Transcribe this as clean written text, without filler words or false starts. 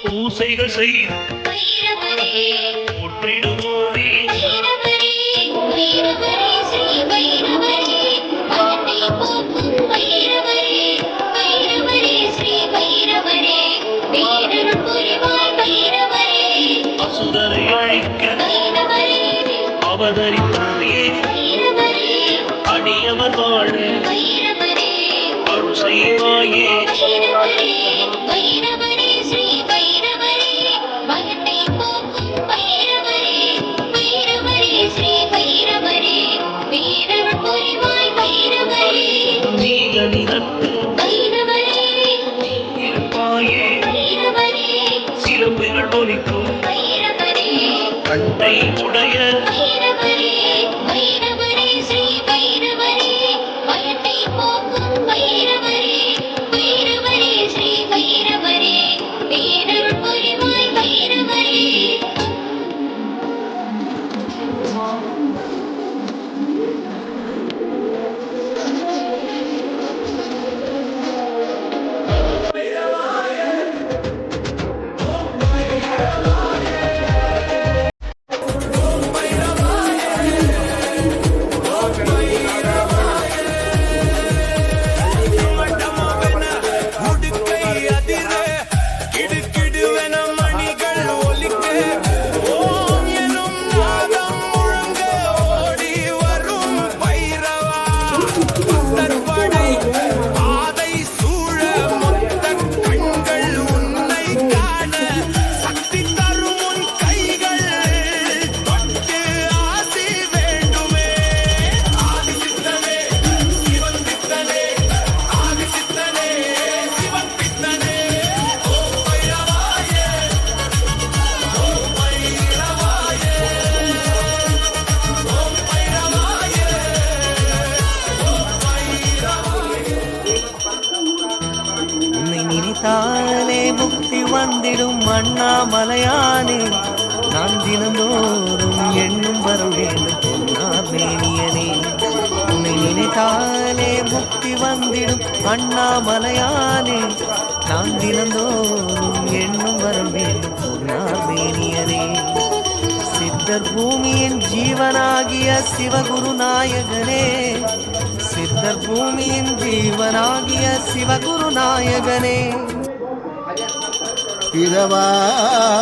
பூசைகள் செய்ய அசுரரை அழிக்க அவதரித்தாயே அடியவர் வாழ அருள் செய்வாயே சிலம்புகள் ஒலிக்கும் கண்டை உடைய நினைத்தாலே முக்தி வந்திடும் அண்ணாமலையானே நான் தினந்தோறும் எண்ணும் வர வேண்டும் பொன்னார்மேனியனே உன்னை நினைத்தாலே முக்தி வந்திடும் அண்ணாமலையானே நான் தினந்தோறும் எண்ணும் வர வேண்டும் பொன்னார்மேனியனே சித்தர் பூமியின் ஜீவனாகிய சிவகுரு நாயகனே சித்தர் பூமியின் ஜீவனாகிய சிவகுரு நாயகனே பிறவாமை